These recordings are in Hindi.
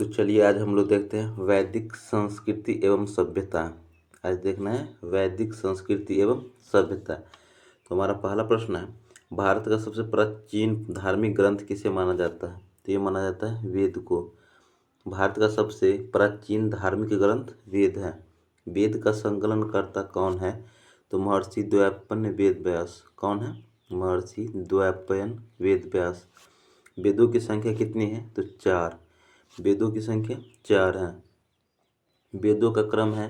तो चलिए आज हम लोग देखते हैं वैदिक संस्कृति एवं सभ्यता। आज देखना है वैदिक संस्कृति एवं सभ्यता। तो हमारा पहला प्रश्न है, भारत का सबसे प्राचीन धार्मिक ग्रंथ किसे माना जाता है? तो ये माना जाता है वेद को। भारत का सबसे प्राचीन धार्मिक ग्रंथ वेद है। वेद का संकलनकर्ता कौन है? तो महर्षि द्वैपायन वेद व्यास। कौन है? महर्षि द्वैपायन वेद व्यास। वेदों की संख्या कितनी है? तो 4। वेदों की संख्या 4 है। वेदों का क्रम है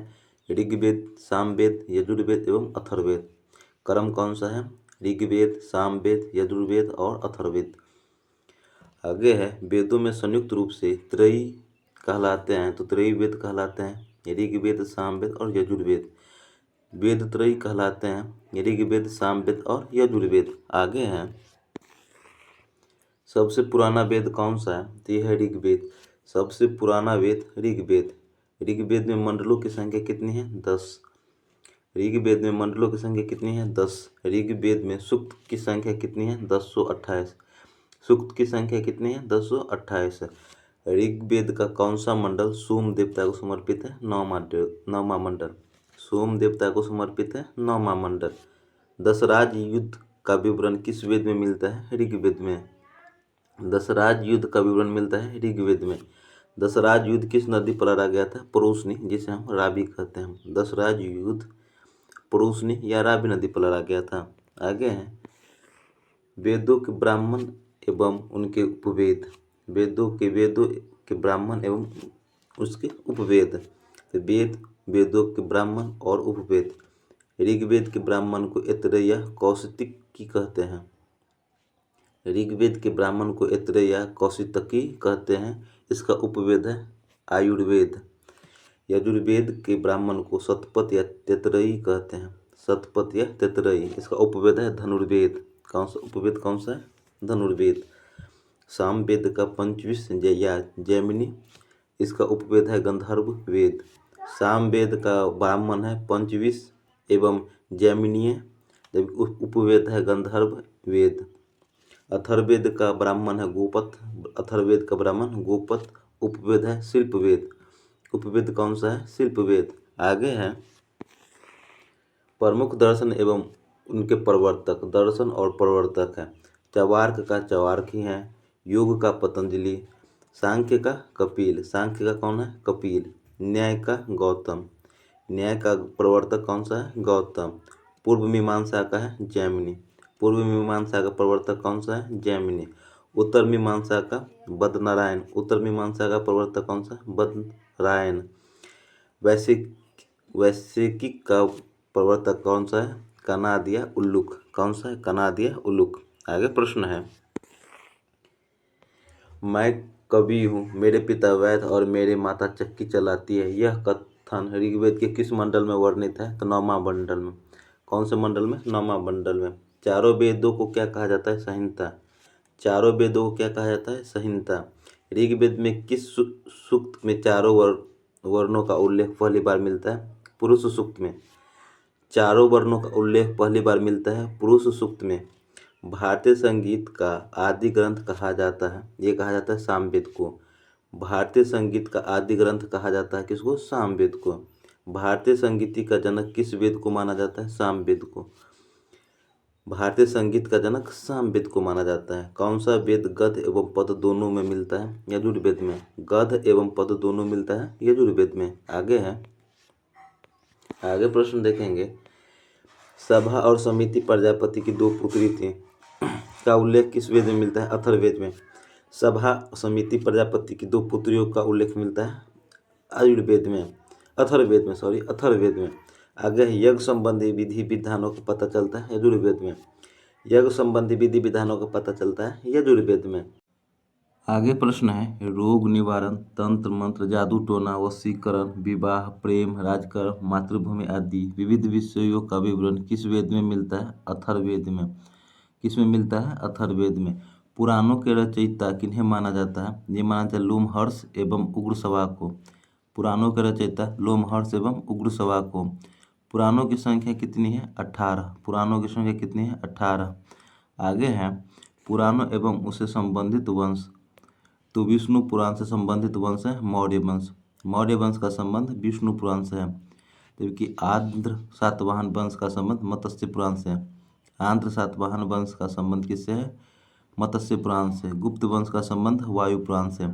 ऋग्वेद, सामवेद, यजुर्वेद एवं अथर्ववेद। क्रम कौन सा है? ऋग्वेद, सामवेद, यजुर्वेद और अथर्ववेद। आगे है वेदों में संयुक्त रूप से त्रयी कहलाते हैं। तो त्रयी वेद कहलाते हैं ऋग्वेद, सामवेद और यजुर्वेद। वेद त्रयी कहलाते हैं ऋग्वेद, सामवेद और यजुर्वेद। आगे है सबसे पुराना वेद कौन सा है? तो यह है ऋग्वेद। सबसे पुराना वेद ऋग्वेद। ऋग्वेद में मंडलों की संख्या कितनी है? 10। ऋग्वेद में मंडलों की संख्या कितनी है? 10। ऋग्वेद में सूक्त की संख्या कितनी है? 1028। सूक्त की संख्या कितनी है? 1028 है। ऋग्वेद का कौन सा मंडल सोम देवता को समर्पित है? 9वां मंडल। सोम देवता को समर्पित है 9वां मंडल। दशराज युद्ध का विवरण किस वेद में मिलता है? ऋग्वेद में। दशराज युद्ध का विवरण मिलता है ऋग्वेद में। दशराज युद्ध किस नदी पर लड़ा गया था? पुरुषनी, जिसे हम रावी कहते हैं। दशराज युद्ध पुरुषनी या रावी नदी पर लड़ा गया था। आगे है वेदों के ब्राह्मण एवं उनके उपवेद। वेदों के ब्राह्मण एवं उसके उपवेद। तो वेदों के ब्राह्मण और उपवेद। ऋग्वेद के ब्राह्मण को ऐतरेय या कौशिकी कहते हैं। ऋग्वेद के ब्राह्मण को ऐतरेय या कौशिकी कहते हैं। इसका उपवेद है आयुर्वेद। यजुर्वेद के ब्राह्मण को शतपथ या तैतरेयी कहते हैं। शतपथ या तैतरेयी। इसका उपवेद है धनुर्वेद। कौन सा उपवेद? कौन सा है? धनुर्वेद। सामवेद का पंचविश या जैमिनी। इसका उपवेद है गंधर्व वेद। सामवेद का ब्राह्मण है पंचविश एवं जैमिनीय, जबकि उपवेद है गंधर्व वेद। अथर्ववेद का ब्राह्मण है गोपथ। अथर्ववेद का ब्राह्मण गोपथ। उपवेद है शिल्पवेद। उपवेद कौन सा है? शिल्पवेद। आगे है प्रमुख दर्शन एवं उनके प्रवर्तक। दर्शन और प्रवर्तक है चवार्क का चवार्की है, योग का पतंजलि, सांख्य का कपिल। सांख्य का कौन है? कपिल। न्याय का गौतम। न्याय का प्रवर्तक कौन सा है? गौतम। पूर्व मीमांसा का है जैमिनी। पूर्व मीमांसा का प्रवर्तक कौन सा है? जैमिनी। उत्तर मीमांसा का बदनारायण। उत्तर मीमांसा का प्रवर्तक कौन सा? बदनारायण। वैशेषिक का प्रवर्तक कौन सा है? कनाद उल्लूक। कौन सा है? कनाद उल्लूक। आगे प्रश्न है, मैं कवि हूँ, मेरे पिता वैद्य और मेरी माता चक्की चलाती है। यह कथन ऋग्वेद के किस मंडल में वर्णित है? तो 9वां मंडल में। कौन से मंडल में? 9वां मंडल में। चारों वेदों को क्या कहा जाता है? संहिता। चारों वेदों को क्या कहा जाता है? संहिता। ऋग्वेद में किस सूक्त में चारों वर्णों का उल्लेख पहली बार मिलता है? पुरुष सूक्त में। चारों वर्णों का उल्लेख पहली बार मिलता है पुरुष सूक्त में। भारतीय संगीत का आदि ग्रंथ कहा जाता है, ये कहा जाता है सामवेद को। भारतीय संगीत का आदि ग्रंथ कहा जाता है किसको? सामवेद को। भारतीय संगीत का जनक किस वेद को माना जाता है? सामवेद को। भारतीय संगीत का जनक सामवेद को माना जाता है। कौन सा वेद गद्य एवं पद दोनों में मिलता है? यजुर्वेद में। गद्य एवं पद दोनों मिलता है यजुर्वेद में। आगे प्रश्न देखेंगे, सभा और समिति प्रजापति की 2 पुत्री थी का उल्लेख किस वेद में मिलता है? अथर्ववेद में। सभा समिति प्रजापति की 2 पुत्रियों का उल्लेख मिलता है अथर्ववेद में। अथर्ववेद में। आगे यज्ञ संबंधी विधि विधानों का पता चलता है यजुर्वेद में। यज्ञ संबंधी विधि विधानों का पता चलता है यजुर्वेद में। आगे प्रश्न है, रोग निवारण, तंत्र मंत्र, जादू टोना, वशीकरण, विवाह, प्रेम, राजकर्म, मातृभूमि आदि विविध विषयों का विवरण किस वेद में मिलता है? अथर्ववेद में। किस में मिलता है? अथर्ववेद में। पुराणों के रचयिता किन्हें माना जाता है? ये माना जाता है लोमहर्ष एवं उग्रश्रवा को। पुराणों के रचयिता लोमहर्ष एवं उग्रश्रवा को। पुराणों की संख्या कितनी है? 18। पुराणों की संख्या कितनी है? 18। आगे है पुराणों एवं उससे संबंधित वंश। तो विष्णु पुराण से संबंधित वंश है मौर्य वंश। मौर्य वंश का संबंध विष्णु पुराण से है। जबकि आंध्र सातवाहन वंश का संबंध मत्स्य पुराण से है। आंध्र सातवाहन वंश का संबंध किससे है? मत्स्य पुराण से। गुप्त वंश का संबंध वायु पुराण से।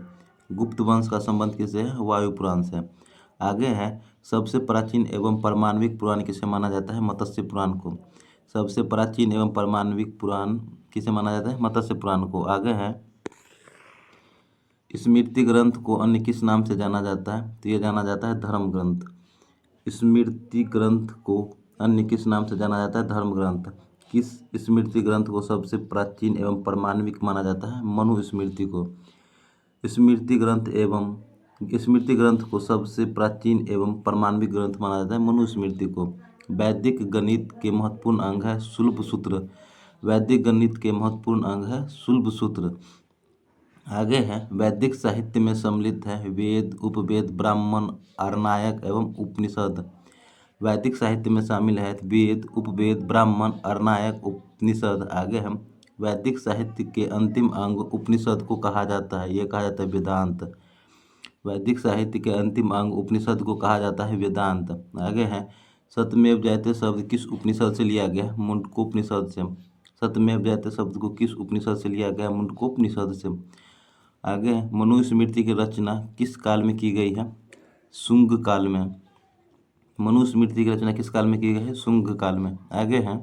गुप्त वंश का संबंध किससे है? वायु पुराण से। आगे है सबसे प्राचीन एवं परमाणविक पुराण किसे माना जाता है? मत्स्य पुराण को। सबसे प्राचीन एवं परमाणविक पुराण किसे माना जाता है? मत्स्य पुराण को। आगे है स्मृति ग्रंथ को अन्य किस नाम से जाना जाता है? तो ये जाना जाता है धर्म ग्रंथ। स्मृति ग्रंथ को अन्य किस नाम से जाना जाता है? धर्म ग्रंथ। किस स्मृति ग्रंथ को सबसे प्राचीन एवं परमाणविक माना जाता है? मनु स्मृति को। स्मृति ग्रंथ को सबसे प्राचीन एवं परमाणविक ग्रंथ माना जाता है मनु स्मृति को। वैदिक गणित के महत्वपूर्ण अंग है शुल्ब सूत्र। वैदिक गणित के महत्वपूर्ण अंग है शुल्ब सूत्र। आगे है वैदिक साहित्य में सम्मिलित है वेद, उपवेद, ब्राह्मण, आरण्यक एवं उपनिषद। वैदिक साहित्य में शामिल है वेद, उपवेद, ब्राह्मण, आरण्यक, उपनिषद। आगे हम वैदिक साहित्य के अंतिम अंग उपनिषद को कहा जाता है। यह कहा जाता है वेदांत। वैदिक साहित्य के अंतिम अंग उपनिषद को कहा जाता है वेदांत। आगे है सत्यमेव जयते शब्द किस उपनिषद से लिया गया? मुंडकोपनिषद से। सत्यमेव जयते शब्द को किस उपनिषद से लिया गया? मुंडकोपनिषद से। आगे मनुस्मृति की रचना किस काल में की गई है? शुंग काल में। मनुस्मृति की रचना किस काल में की गई है? शुंग काल में। आगे है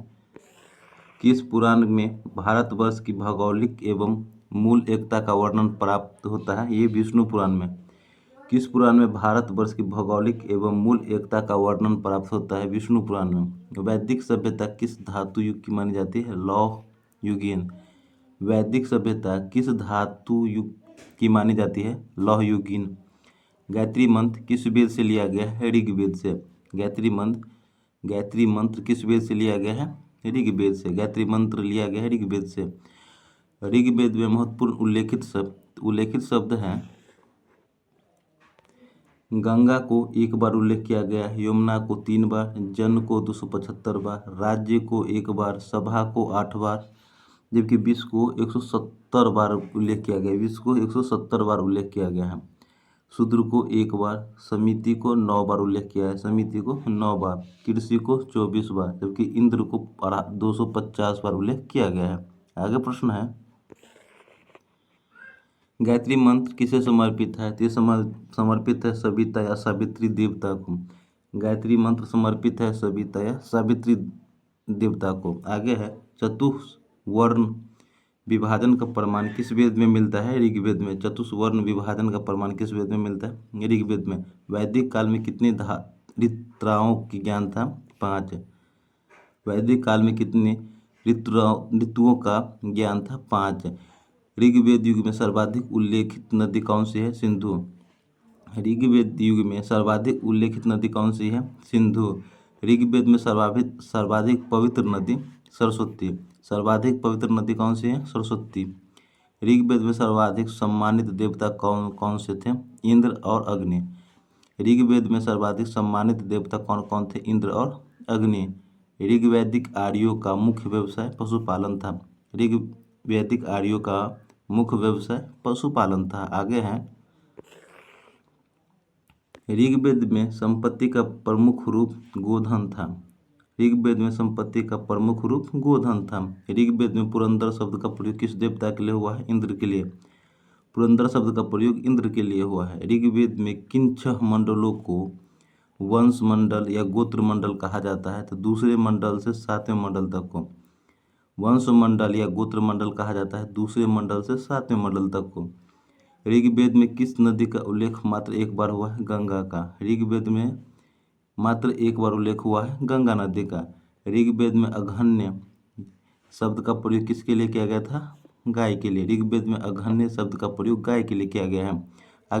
किस पुराण में भारतवर्ष की भौगोलिक एवं मूल एकता का वर्णन प्राप्त होता है? ये विष्णु पुराण में। किस पुराण में भारतवर्ष की भौगोलिक एवं मूल एकता का वर्णन प्राप्त होता है? विष्णु पुराण में। वैदिक सभ्यता किस धातु युग की मानी जाती है? लौह युगीन। वैदिक सभ्यता किस धातु युग की मानी जाती है? लौह युगीन। गायत्री मंत्र किस वेद से लिया गया है? ऋग्वेद से। गायत्री मंत्र किस वेद से लिया गया है? ऋग्वेद से। गायत्री मंत्र लिया गया है ऋग्वेद से। ऋग्वेद में महत्वपूर्ण उल्लेखित शब्द हैं गंगा को 1 बार उल्लेख किया गया है, यमुना को 3 बार, जन को 275 बार, राज्य को 1 बार, सभा को 8 बार, जबकि विश्व को 170 बार उल्लेख किया गया है। विश्व को 170 बार उल्लेख किया गया है। शूद्र को 1 बार, समिति को 9 बार उल्लेख किया है। समिति को 9 बार, कृषि को 24 बार, जबकि इंद्र को 250 बार उल्लेख किया गया है। आगे प्रश्न है गायत्री मंत्र किसे समर्पित है? तो ये समर्पित है सविता या सावित्री देवता को। गायत्री मंत्र समर्पित है सविता या सावित्री देवता को। आगे है चतुर्वर्ण विभाजन का प्रमाण किस वेद में मिलता है? ऋग्वेद में। चतुर्वर्ण विभाजन का प्रमाण किस वेद में मिलता है? ऋग्वेद में। वैदिक काल में कितनी ऋतुओं की ज्ञान था? 5। वैदिक काल में कितने ऋतुओं का ज्ञान था? 5। ऋग्वेद युग में सर्वाधिक उल्लेखित नदी कौन सी है? सिंधु। ऋग्वेद युग में सर्वाधिक उल्लेखित नदी कौन सी है? सिंधु। ऋग्वेद में सर्वाधिक पवित्र नदी सरस्वती। सर्वाधिक पवित्र नदी कौन सी है? सरस्वती। ऋग्वेद में सर्वाधिक सम्मानित देवता कौन से थे? इंद्र और अग्नि। ऋग्वेद में सर्वाधिक सम्मानित देवता कौन कौन थे? इंद्र और अग्नि। ऋग्वैदिक आर्यों का मुख्य व्यवसाय पशुपालन था। ऋग्वैदिक आर्यों का मुख्य व्यवसाय पशुपालन था। आगे है ऋग्वेद में संपत्ति का प्रमुख रूप गोधन था। ऋग्वेद में संपत्ति का प्रमुख रूप गोधन था। ऋग्वेद में पुरंदर शब्द का प्रयोग किस देवता के लिए हुआ है? इंद्र के लिए। पुरंदर शब्द का प्रयोग इंद्र के लिए हुआ है। ऋग्वेद में किन 6 मंडलों को वंश मंडल या गोत्र मंडल कहा जाता है? तो दूसरे मंडल से 7वें मंडल तक को वंश मंडल या गोत्र मंडल कहा जाता है। दूसरे मंडल से 7वें मंडल तक को। ऋग्वेद में किस नदी का उल्लेख मात्र 1 बार हुआ है? गंगा का। ऋग्वेद में मात्र 1 बार उल्लेख हुआ है गंगा नदी का। ऋग्वेद में अघन्य शब्द का प्रयोग किसके लिए किया गया था? गाय के लिए। ऋग्वेद में अघन्य शब्द का प्रयोग गाय के लिए किया गया है।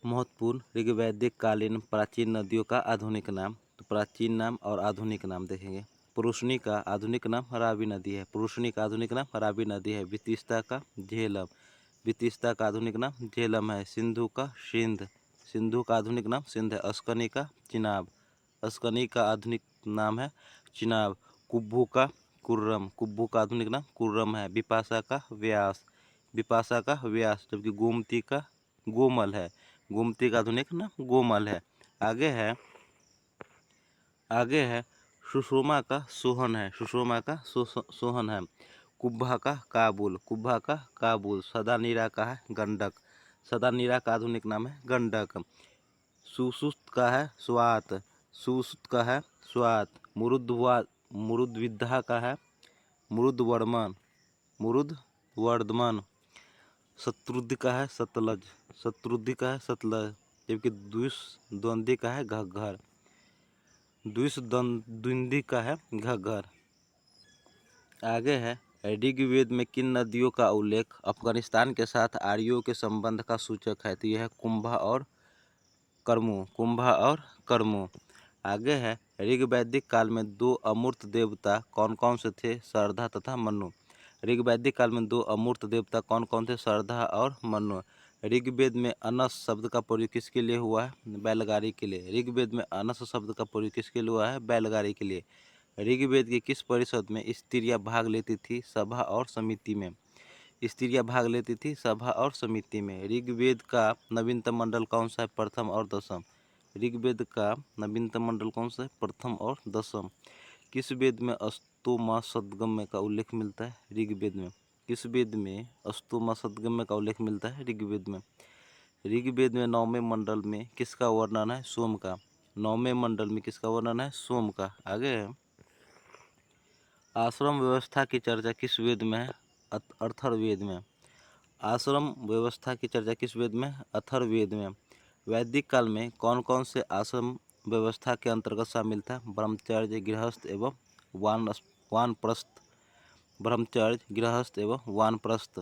महत्वपूर्ण ऋग्वैदिक कालीन प्राचीन नदियों का आधुनिक नाम। तो प्राचीन नाम और आधुनिक नाम देखेंगे। पुरुषनी का आधुनिक नाम रावी नदी है। पुरुषनी का आधुनिक नाम रावी नदी है। वितिस्ता का झेलम। वितिस्ता का आधुनिक नाम झेलम है। सिंधु का सिंध। सिंधु का आधुनिक नाम सिंध है। अस्कनी का चिनाब। अस्कनी का आधुनिक नाम है चिनाब। कुब्बू का कुर्रम। कुब्बू का आधुनिक नाम कुर्रम है। बिपाशा का व्यास। बिपाशा का व्यास, जबकि गोमती का गोमल है। गोमती का आधुनिक नाम गोमल है। आगे है सुषमा का सोहन है। सुषमा का सोहन है। कुब्भा का काबुल। कुब्भा का काबुल। सदानीरा का है गंडक। सदानीरा का आधुनिक नाम है गंडक। सुसुत का है स्वात। सुसुत का है स्वात। मुरुद्विद्धा का है मुरुद्वर्मन। मुरुद्वर्धमन। शत्रुद्धि का है सतलज। शत्रुद्धि का है सतलज, जबकि द्विषद्वंदी का है घग्गर। द्विषद्वंदी का है घग्गर। आगे है ऋग्वेद में किन नदियों का उल्लेख अफगानिस्तान के साथ आर्यों के संबंध का सूचक है? तो यह है कुंभा और कर्मु। कुंभा और कर्मु। आगे है ऋग्वैदिक काल में दो अमूर्त देवता कौन कौन से थे? श्रद्धा तथा मनु। ऋग्वैदिक काल में दो अमूर्त देवता कौन कौन थे? श्रद्धा और मनु। ऋग्वेद में अनस शब्द का प्रयोग किसके लिए हुआ है? बैलगाड़ी के लिए। ऋग्वेद में अनस शब्द का प्रयोग किसके लिए हुआ है? बैलगाड़ी के लिए। ऋग्वेद की किस परिषद में स्त्रियां भाग लेती थी? सभा और समिति में। स्त्रियां भाग लेती थी सभा और समिति में। ऋग्वेद का नवीनतम मंडल कौन सा है? प्रथम और दशम। ऋग्वेद का नवीनतम मंडल कौन सा है? प्रथम और दशम। किस वेद में अस्तोमा सदगम्य का उल्लेख मिलता है? ऋग्वेद में। किस वेद में अस्तोमा सदगम्य का उल्लेख मिलता है? ऋग्वेद में। ऋग्वेद में 9वें मंडल में किसका वर्णन है? सोम का। 9वें मंडल में किसका वर्णन है? सोम का। आगे है आश्रम व्यवस्था की चर्चा किस वेद में है? अथर्ववेद में। आश्रम व्यवस्था की चर्चा किस वेद में? अथर्ववेद में। वैदिक काल में कौन कौन से आश्रम व्यवस्था के अंतर्गत शामिल था? ब्रह्मचर्य, गृहस्थ एवं वानप्रस्थ। ब्रह्मचर्य, गृहस्थ एवं वानप्रस्थ।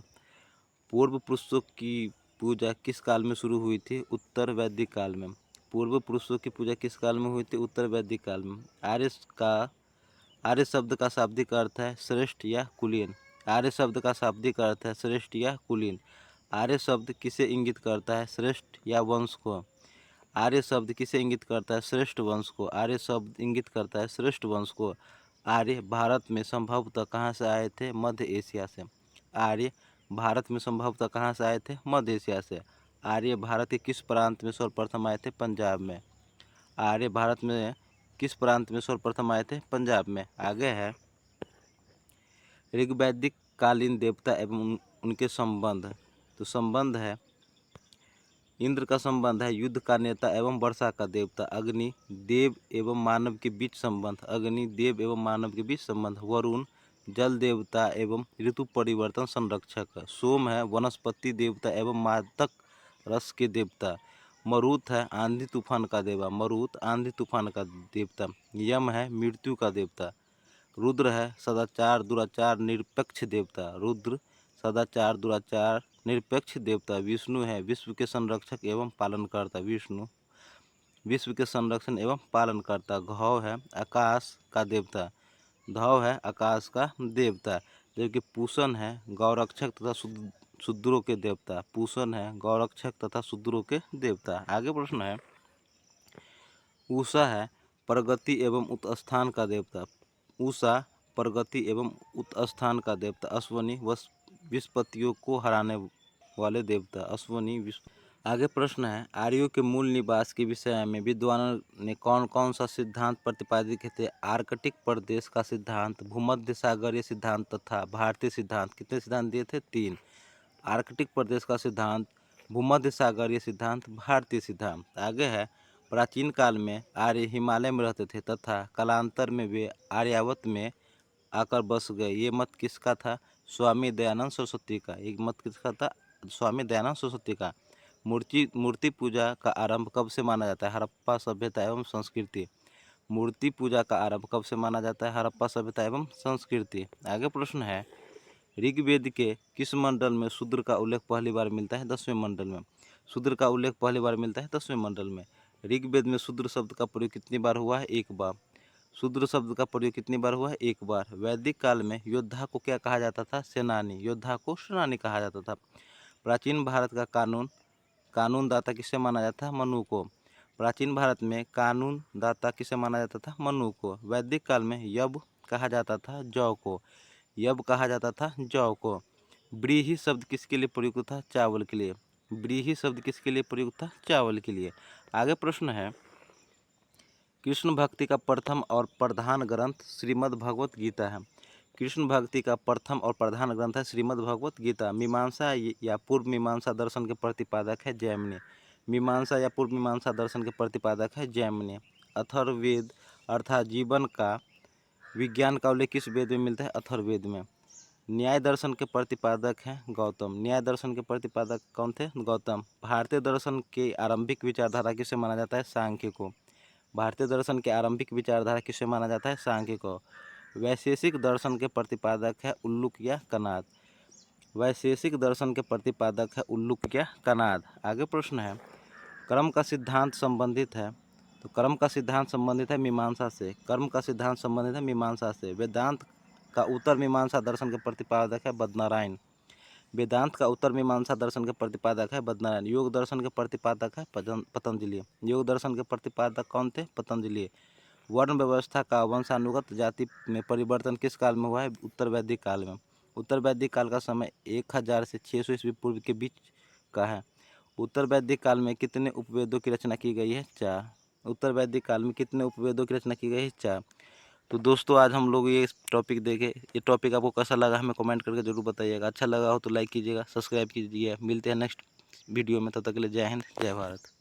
पूर्व पुरुषों की पूजा किस काल में शुरू हुई थी? उत्तर वैदिक काल में। पूर्व पुरुषों की पूजा किस काल में हुई थी? उत्तर वैदिक काल में। आर्य शब्द का शाब्दिक अर्थ है श्रेष्ठ या कुलीन। आर्य शब्द का शाब्दिक अर्थ है श्रेष्ठ या कुलीन। आर्य शब्द किसे इंगित करता है? श्रेष्ठ या वंश को। आर्य शब्द किसे इंगित करता है? श्रेष्ठ वंश को। आर्य शब्द इंगित करता है श्रेष्ठ वंश को। आर्य भारत में संभवतः कहाँ से आए थे? मध्य एशिया से। आर्य भारत में संभवतः कहाँ से आए थे? मध्य एशिया से। आर्य भारत के किस प्रांत में सर्वप्रथम आए थे? पंजाब में। आर्य भारत में किस प्रांत में सर्वप्रथम आए थे? पंजाब में। आगे है ऋग्वैदिक कालीन देवता एवं उनके संबंध। तो संबंध है इंद्र का संबंध है युद्ध का नेता एवं वर्षा का देवता। अग्नि देव एवं मानव के बीच संबंध। अग्नि देव एवं मानव के बीच संबंध। वरुण जल देवता एवं ऋतु परिवर्तन संरक्षक। सोम है वनस्पति देवता एवं मादक रस के देवता। मरुत है आंधी तूफान का देवा। मरुत आंधी तूफान का देवता। यम है मृत्यु का देवता। रुद्र है सदाचार दुराचार निरपेक्ष देवता। रुद्र सदाचार दुराचार निरपेक्ष देवता। विष्णु है विश्व के संरक्षक एवं पालनकर्ता। विष्णु विश्व के संरक्षण एवं पालनकर्ता। घौ है आकाश का देवता। धौ है आकाश का देवता। जबकि पूषण है गौरक्षक तथा शूद्रों के देवता। पूषण है गौरक्षक तथा शूद्रों के देवता। आगे प्रश्न है उषा है प्रगति एवं उत्स्थान का देवता। उषा प्रगति एवं उत्स्थान का देवता। अश्वनी विस्पत्तियों को हराने वाले देवता। अश्वनी आगे प्रश्न है आर्यों के मूल निवास के विषय में विद्वानों ने कौन कौन सा सिद्धांत प्रतिपादित किए थे? आर्कटिक प्रदेश का सिद्धांत, भूमध्य सागरीय सिद्धांत तथा भारतीय सिद्धांत। कितने सिद्धांत दिए थे? 3। आर्कटिक प्रदेश का सिद्धांत, भूमध्य सागरीय सिद्धांत, भारतीय सिद्धांत। आगे है प्राचीन काल में आर्य हिमालय में रहते थे तथा कालांतर में वे आर्यावत में आकर बस गए। ये मत किसका था? स्वामी दयानंद सरस्वती का। एक मत किसका था? स्वामी दयानंद सरस्वती का। मूर्ति पूजा का आरंभ कब से माना जाता है? हड़प्पा सभ्यता एवं संस्कृति। मूर्ति पूजा का आरंभ कब से माना जाता है? हड़प्पा सभ्यता एवं संस्कृति। आगे प्रश्न है ऋग्वेद के किस मंडल में शूद्र का उल्लेख पहली बार मिलता है? 10वें मंडल में। शूद्र का उल्लेख पहली बार मिलता है 10वें मंडल में। ऋग्वेद में शूद्र शब्द का प्रयोग कितनी बार हुआ है? 1 बार। शूद्र शब्द का प्रयोग कितनी बार हुआ है? 1 बार। वैदिक काल में योद्धा को क्या कहा जाता था? सेनानी। योद्धा को सेनानी कहा जाता था। प्राचीन भारत का कानून दाता किसे माना जाता है? मनु को। प्राचीन भारत में कानून दाता किसे माना जाता था? मनु को। वैदिक काल में यव कहा जाता था जौ को। यव कहा जाता था जौ को। व्रीहि शब्द किसके लिए प्रयुक्त था? चावल के लिए। व्रीहि शब्द किसके लिए प्रयुक्त था? चावल के लिए। आगे प्रश्न है, कृष्ण भक्ति का प्रथम और प्रधान ग्रंथ श्रीमद् भगवत गीता है। कृष्ण भक्ति का प्रथम और प्रधान ग्रंथ है श्रीमद् भगवत गीता। मीमांसा या पूर्व मीमांसा दर्शन के प्रतिपादक है जैमिनि। मीमांसा या पूर्व मीमांसा दर्शन के प्रतिपादक है जैमिनि। अथर्ववेद अर्थात जीवन का विज्ञान का उल्लेख किस वेद में मिलता है? अथर्ववेद में। न्याय दर्शन के प्रतिपादक हैं गौतम। न्याय दर्शन के प्रतिपादक कौन थे? गौतम। भारतीय दर्शन की आरंभिक विचारधारा किसे माना जाता है? सांख्य को। भारतीय दर्शन की आरंभिक विचारधारा किसे माना जाता है? सांख्य को। वैशेषिक दर्शन के प्रतिपादक है उल्लुक या कनाद। वैशेषिक दर्शन के प्रतिपादक है उल्लुक या कनाद। आगे प्रश्न है, कर्म का सिद्धांत संबंधित है, तो कर्म का सिद्धांत संबंधित है मीमांसा से। कर्म का सिद्धांत संबंधित है मीमांसा से। वेदांत का उत्तर मीमांसा दर्शन के प्रतिपादक है बदनारायण। वेदांत का उत्तर मीमांसा दर्शन के प्रतिपादक है बदनारायण। योग दर्शन के प्रतिपादक है पतंजलि। योग दर्शन के प्रतिपादक कौन थे? पतंजलि। वर्ण व्यवस्था का वंशानुगत जाति में परिवर्तन किस काल में हुआ है? उत्तर वैदिक काल में। उत्तर वैदिक काल का समय 1000 से 600 ईस्वी पूर्व के बीच का है। उत्तर वैदिक काल में कितने उपवेदों की रचना की गई है? 4। उत्तर वैदिक काल में कितने उपवेदों की रचना की गई है? 4। तो दोस्तों आज हम लोग ये टॉपिक देखे। ये टॉपिक आपको कैसा लगा हमें कमेंट करके जरूर बताइएगा। अच्छा लगा हो तो लाइक कीजिएगा, सब्सक्राइब कीजिएगा। मिलते हैं नेक्स्ट वीडियो में, तब तक के लिए जय हिंद जय भारत।